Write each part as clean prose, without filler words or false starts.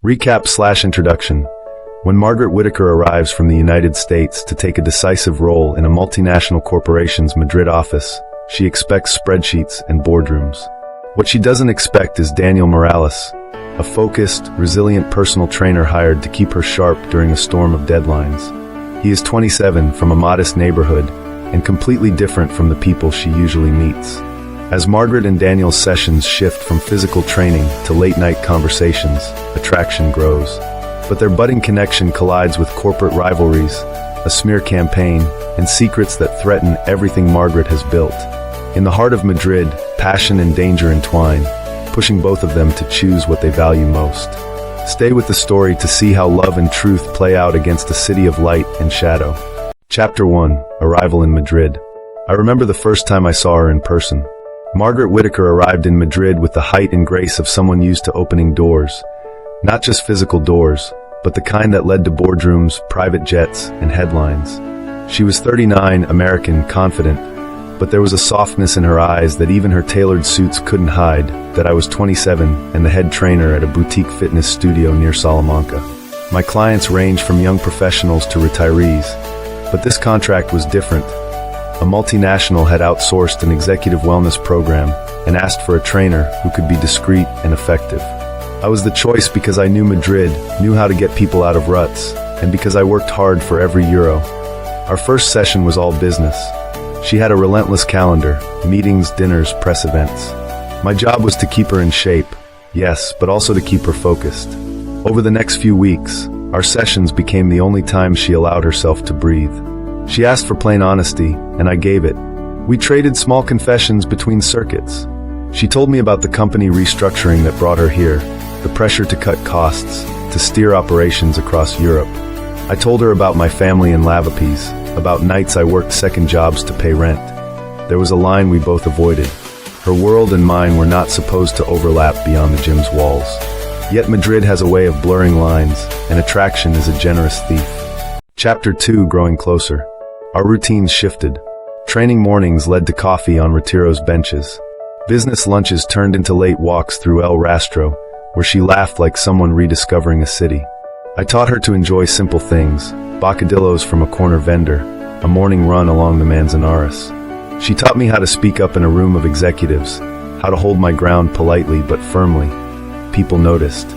Recap/introduction. When Margaret Whitaker arrives from the United States to take a decisive role in a multinational corporation's Madrid office, she expects spreadsheets and boardrooms. What she doesn't expect is Daniel Morales, a focused, resilient personal trainer hired to keep her sharp during a storm of deadlines. He is 27, from a modest neighborhood, and completely different from the people she usually meets. As Margaret and Daniel's sessions shift from physical training to late-night conversations, attraction grows. But their budding connection collides with corporate rivalries, a smear campaign, and secrets that threaten everything Margaret has built. In the heart of Madrid, passion and danger entwine, pushing both of them to choose what they value most. Stay with the story to see how love and truth play out against a city of light and shadow. Chapter 1. Arrival in Madrid. I remember the first time I saw her in person. Margaret Whitaker arrived in Madrid with the height and grace of someone used to opening doors. Not just physical doors, but the kind that led to boardrooms, private jets, and headlines. She was 39, American, confident, but there was a softness in her eyes that even her tailored suits couldn't hide, that I was 27 and the head trainer at a boutique fitness studio near Salamanca. My clients ranged from young professionals to retirees, but this contract was different. A multinational had outsourced an executive wellness program and asked for a trainer who could be discreet and effective. I was the choice because I knew Madrid, knew how to get people out of ruts, and because I worked hard for every euro. Our first session was all business. She had a relentless calendar, meetings, dinners, press events. My job was to keep her in shape, yes, but also to keep her focused. Over the next few weeks, our sessions became the only time she allowed herself to breathe. She asked for plain honesty, and I gave it. We traded small confessions between circuits. She told me about the company restructuring that brought her here, the pressure to cut costs, to steer operations across Europe. I told her about my family in Lavapes, about nights I worked second jobs to pay rent. There was a line we both avoided. Her world and mine were not supposed to overlap beyond the gym's walls. Yet Madrid has a way of blurring lines, and attraction is a generous thief. Chapter 2. Growing closer. Our routines shifted. Training mornings led to coffee on Retiro's benches. Business lunches turned into late walks through El Rastro, where she laughed like someone rediscovering a city. I taught her to enjoy simple things, bocadillos from a corner vendor, a morning run along the Manzanares. She taught me how to speak up in a room of executives, how to hold my ground politely but firmly. People noticed.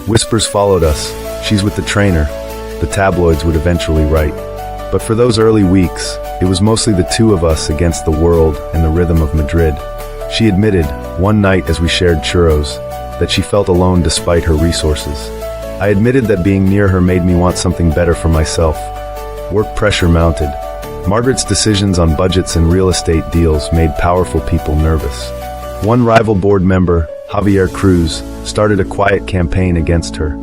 Whispers followed us. She's with the trainer. The tabloids would eventually write. But for those early weeks, it was mostly the two of us against the world and the rhythm of Madrid. She admitted, one night as we shared churros, that she felt alone despite her resources. I admitted that being near her made me want something better for myself. Work pressure mounted. Margaret's decisions on budgets and real estate deals made powerful people nervous. One rival board member, Javier Cruz, started a quiet campaign against her.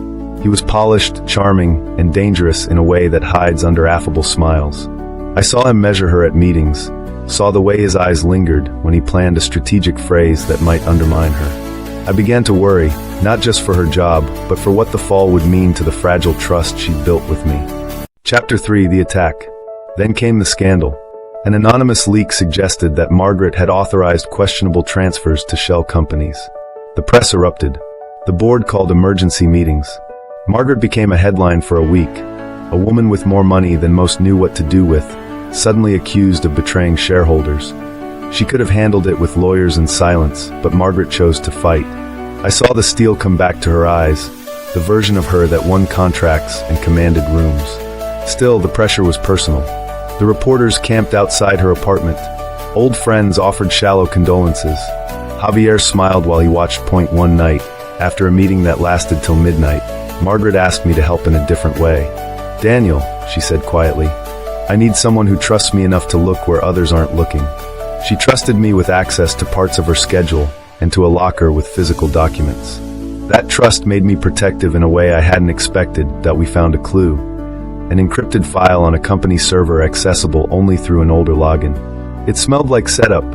He was polished, charming, and dangerous in a way that hides under affable smiles. I saw him measure her at meetings, saw the way his eyes lingered when he planned a strategic phrase that might undermine her. I began to worry, not just for her job, but for what the fall would mean to the fragile trust she'd built with me. Chapter 3. The attack. Then came the scandal. An anonymous leak suggested that Margaret had authorized questionable transfers to shell companies. The press erupted. The board called emergency meetings. Margaret became a headline for a week. A woman with more money than most knew what to do with, suddenly accused of betraying shareholders. She could have handled it with lawyers and silence, but Margaret chose to fight. I saw the steel come back to her eyes, the version of her that won contracts and commanded rooms. Still, the pressure was personal. The reporters camped outside her apartment. Old friends offered shallow condolences. Javier smiled while he watched Point one night. After a meeting that lasted till midnight, Margaret asked me to help in a different way. "Daniel," she said quietly, "I need someone who trusts me enough to look where others aren't looking." She trusted me with access to parts of her schedule and to a locker with physical documents. That trust made me protective in a way I hadn't expected. That we found a clue. An encrypted file on a company server accessible only through an older login. It smelled like setup.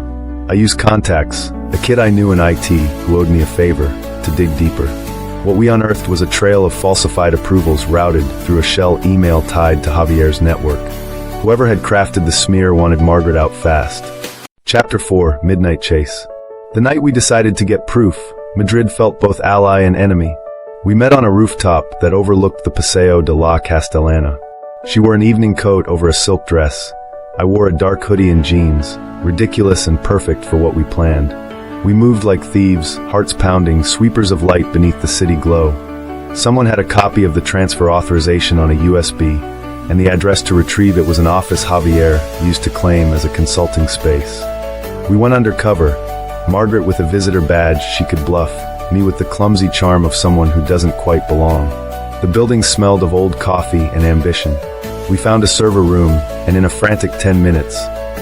I used contacts, a kid I knew in IT who owed me a favor, to dig deeper. What we unearthed was a trail of falsified approvals routed through a shell email tied to Javier's network. Whoever had crafted the smear wanted Margaret out fast. Chapter 4. Midnight Chase. The night we decided to get proof, Madrid felt both ally and enemy. We met on a rooftop that overlooked the Paseo de la Castellana. She wore an evening coat over a silk dress. I wore a dark hoodie and jeans, ridiculous and perfect for what we planned. We moved like thieves, hearts pounding, sweepers of light beneath the city glow. Someone had a copy of the transfer authorization on a USB, and the address to retrieve it was an office Javier used to claim as a consulting space. We went undercover, Margaret with a visitor badge she could bluff, me with the clumsy charm of someone who doesn't quite belong. The building smelled of old coffee and ambition. We found a server room, and in a frantic 10 minutes,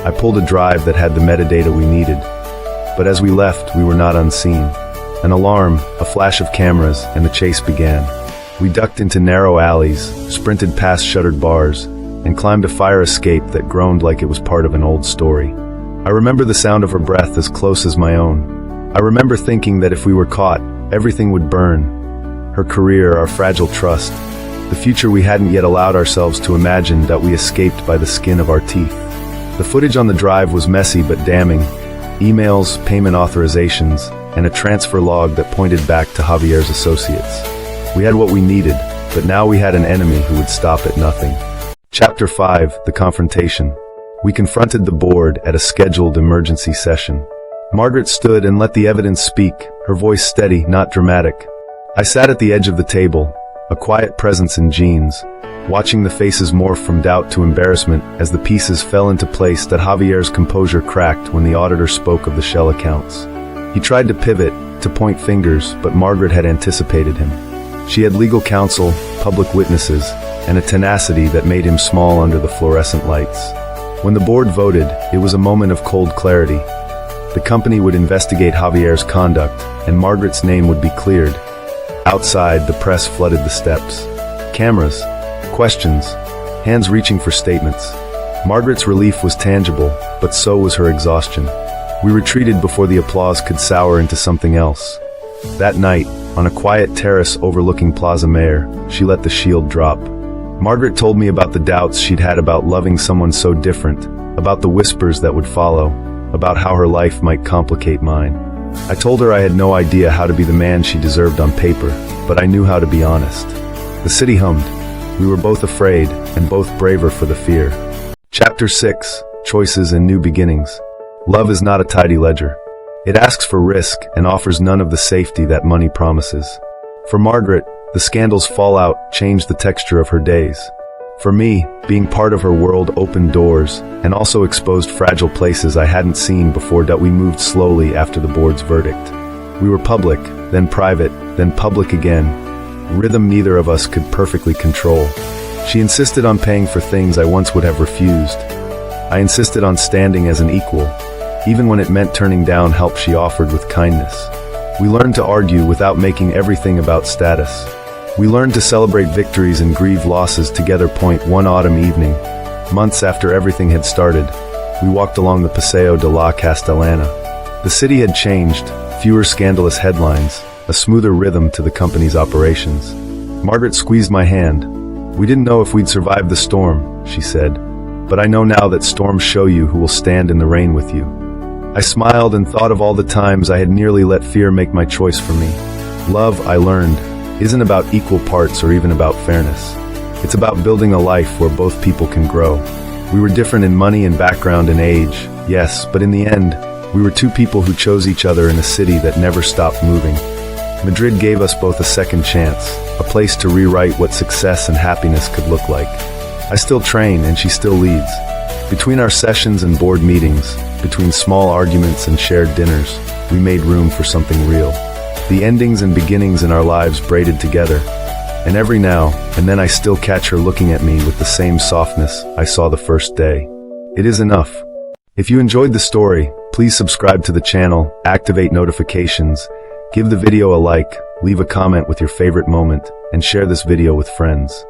I pulled a drive that had the metadata we needed. But as we left, we were not unseen. An alarm, a flash of cameras, and the chase began. We ducked into narrow alleys, sprinted past shuttered bars, and climbed a fire escape that groaned like it was part of an old story. I remember the sound of her breath as close as my own. I remember thinking that if we were caught, everything would burn. Her career, our fragile trust, the future we hadn't yet allowed ourselves to imagine that we escaped by the skin of our teeth. The footage on the drive was messy but damning. Emails, payment authorizations, and a transfer log that pointed back to Javier's associates. We had what we needed, but now we had an enemy who would stop at nothing. Chapter 5, The Confrontation. We confronted the board at a scheduled emergency session. Margaret stood and let the evidence speak, her voice steady, not dramatic. I sat at the edge of the table, a quiet presence in jeans, watching the faces morph from doubt to embarrassment as the pieces fell into place that Javier's composure cracked when the auditor spoke of the shell accounts. He tried to pivot, to point fingers, but Margaret had anticipated him. She had legal counsel, public witnesses, and a tenacity that made him small under the fluorescent lights. When the board voted, it was a moment of cold clarity. The company would investigate Javier's conduct, and Margaret's name would be cleared. Outside, the press flooded the steps. Cameras, questions, hands reaching for statements. Margaret's relief was tangible, but so was her exhaustion. We retreated before the applause could sour into something else. That night, on a quiet terrace overlooking Plaza Mayor, she let the shield drop. Margaret told me about the doubts she'd had about loving someone so different, about the whispers that would follow, about how her life might complicate mine. I told her I had no idea how to be the man she deserved on paper, but I knew how to be honest. The city hummed. We were both afraid, and both braver for the fear. Chapter 6, Choices and New Beginnings. Love is not a tidy ledger. It asks for risk and offers none of the safety that money promises. For Margaret, the scandal's fallout changed the texture of her days. For me, being part of her world opened doors and also exposed fragile places I hadn't seen before that we moved slowly after the board's verdict. We were public, then private, then public again. Rhythm neither of us could perfectly control. She insisted on paying for things I once would have refused. I insisted on standing as an equal, even when it meant turning down help she offered with kindness. We learned to argue without making everything about status. We learned to celebrate victories and grieve losses together. One autumn evening, months after everything had started, we walked along the Paseo de la Castellana. The city had changed, fewer scandalous headlines, a smoother rhythm to the company's operations. Margaret squeezed my hand. We didn't know if we'd survive the storm, she said, but I know now that storms show you who will stand in the rain with you. I smiled and thought of all the times I had nearly let fear make my choice for me. Love, I learned, isn't about equal parts or even about fairness. It's about building a life where both people can grow. We were different in money and background and age, yes, but in the end, we were two people who chose each other in a city that never stopped moving. Madrid gave us both a second chance, a place to rewrite what success and happiness could look like. I still train and she still leads. Between our sessions and board meetings, between small arguments and shared dinners, we made room for something real. The endings and beginnings in our lives braided together, and every now and then I still catch her looking at me with the same softness I saw the first day. It is enough. If you enjoyed the story, please subscribe to the channel, activate notifications, give the video a like, leave a comment with your favorite moment, and share this video with friends.